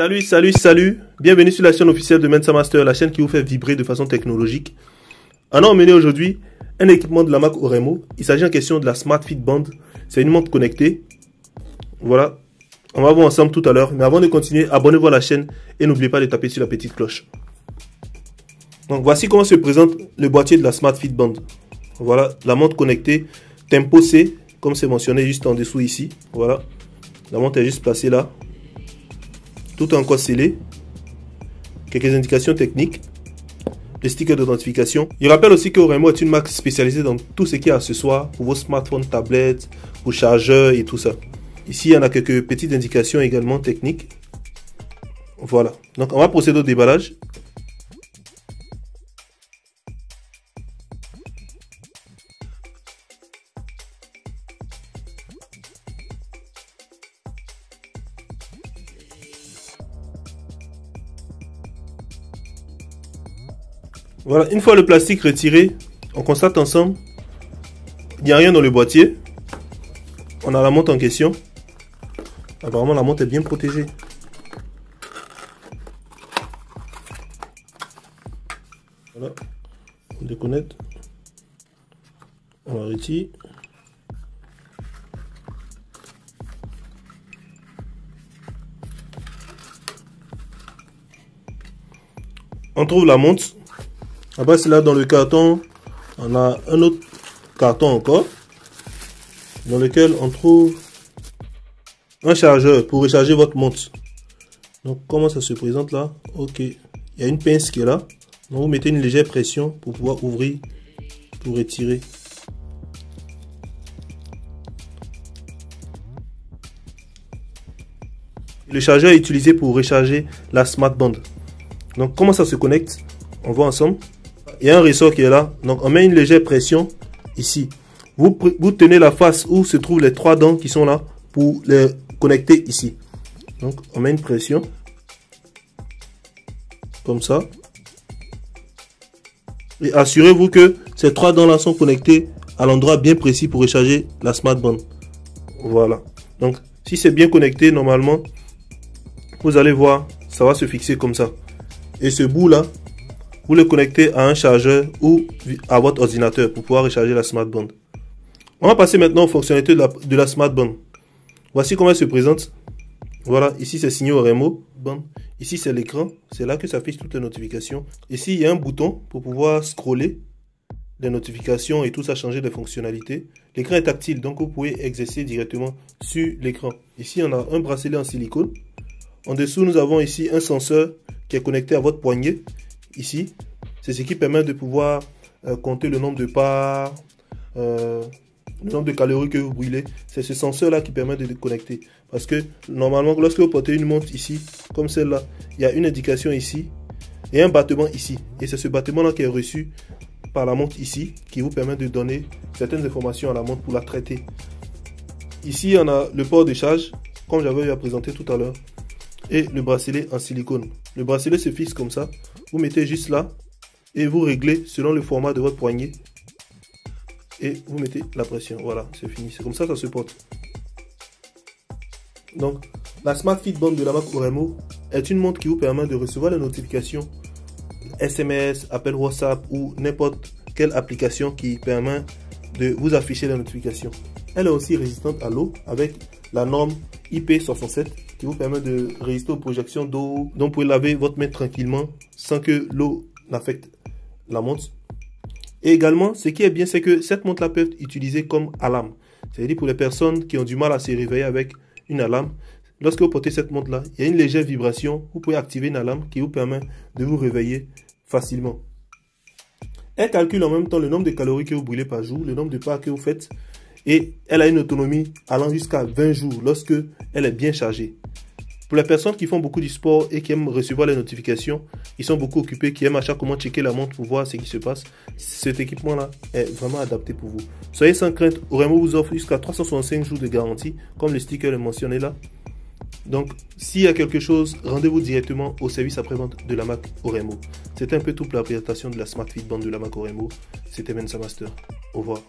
Salut! Bienvenue sur la chaîne officielle de Mensa Master, la chaîne qui vous fait vibrer de façon technologique. On a emmené aujourd'hui un équipement de la marque Oremo. Il s'agit en question de la Smart Fit Band. C'est une montre connectée. Voilà. On va voir ensemble tout à l'heure. Mais avant de continuer, abonnez-vous à la chaîne et n'oubliez pas de taper sur la petite cloche. Donc voici comment se présente le boîtier de la Smart Fit Band. Voilà, la montre connectée Tempo C, comme c'est mentionné juste en dessous ici. Voilà, la montre est juste placée là. Tout est encore scellé. Quelques indications techniques. Les stickers d'authentification. Il rappelle aussi que Oremo est une marque spécialisée dans tout ce qui est accessoires pour vos smartphones, tablettes, vos chargeurs et tout ça. Ici, il y en a quelques petites indications également techniques. Voilà. Donc, on va procéder au déballage. Voilà, une fois le plastique retiré, on constate ensemble, il n'y a rien dans le boîtier. On a la montre en question. Apparemment, la montre est bien protégée. Voilà, on déconnecte. On la retire. On trouve la montre. Après cela, dans le carton, on a un autre carton encore, dans lequel on trouve un chargeur pour recharger votre montre. Donc, comment ça se présente là? Ok, il y a une pince qui est là. Donc, vous mettez une légère pression pour pouvoir ouvrir, pour retirer. Le chargeur est utilisé pour recharger la Smart Band. Donc, comment ça se connecte? On voit ensemble. Il y a un ressort qui est là, donc on met une légère pression ici. Vous tenez la face où se trouvent les trois dents qui sont là pour les connecter ici. Donc on met une pression comme ça. Et assurez-vous que ces trois dents là sont connectées à l'endroit bien précis pour recharger la Smart Band. Voilà. Donc si c'est bien connecté, normalement, vous allez voir, ça va se fixer comme ça. Et ce bout là, vous le connectez à un chargeur ou à votre ordinateur pour pouvoir recharger la Smart Band. On va passer maintenant aux fonctionnalités de la Smart Band. Voici comment elle se présente. Voilà, ici c'est signé Oremo. Ici c'est l'écran, c'est là que s'affichent toutes les notifications. Ici il y a un bouton pour pouvoir scroller les notifications et tout ça, changer de fonctionnalités. L'écran est tactile, donc vous pouvez exercer directement sur l'écran. Ici on a un bracelet en silicone. En dessous nous avons ici un senseur qui est connecté à votre poignet. Ici, c'est ce qui permet de pouvoir compter le nombre de pas, le nombre de calories que vous brûlez. C'est ce senseur là qui permet de déconnecter. Parce que normalement, lorsque vous portez une montre ici, comme celle-là, il y a une indication ici et un battement ici. Et c'est ce battement là qui est reçu par la montre ici, qui vous permet de donner certaines informations à la montre pour la traiter. Ici, on a le port de charge, comme j'avais eu à présenter tout à l'heure, et le bracelet en silicone. Le bracelet se fixe comme ça. Vous mettez juste là et vous réglez selon le format de votre poignet. Et vous mettez la pression. Voilà, c'est fini. C'est comme ça que ça se porte. Donc, la Smart Fit Band de la marque Oremo est une montre qui vous permet de recevoir les notifications SMS, appel WhatsApp ou n'importe quelle application qui permet de vous afficher les notifications. Elle est aussi résistante à l'eau avec la norme IP67 qui vous permet de résister aux projections d'eau. Donc vous pouvez laver votre main tranquillement sans que l'eau n'affecte la montre. Et également, ce qui est bien, c'est que cette montre là peut être utilisée comme alarme. C'est-à-dire pour les personnes qui ont du mal à se réveiller avec une alarme. Lorsque vous portez cette montre là, il y a une légère vibration. Vous pouvez activer une alarme qui vous permet de vous réveiller facilement. Elle calcule en même temps le nombre de calories que vous brûlez par jour, le nombre de pas que vous faites. Et elle a une autonomie allant jusqu'à 20 jours lorsque elle est bien chargée. Pour les personnes qui font beaucoup du sport et qui aiment recevoir les notifications, ils sont beaucoup occupés, qui aiment à chaque moment checker la montre pour voir ce qui se passe. Cet équipement-là est vraiment adapté pour vous. Soyez sans crainte, Oremo vous offre jusqu'à 365 jours de garantie, comme le sticker est mentionné là. Donc, s'il y a quelque chose, rendez-vous directement au service après-vente de la marque Oremo. C'était un peu tout pour la présentation de la Smart Fit Band de la marque Oremo. C'était Mensa Master. Au revoir.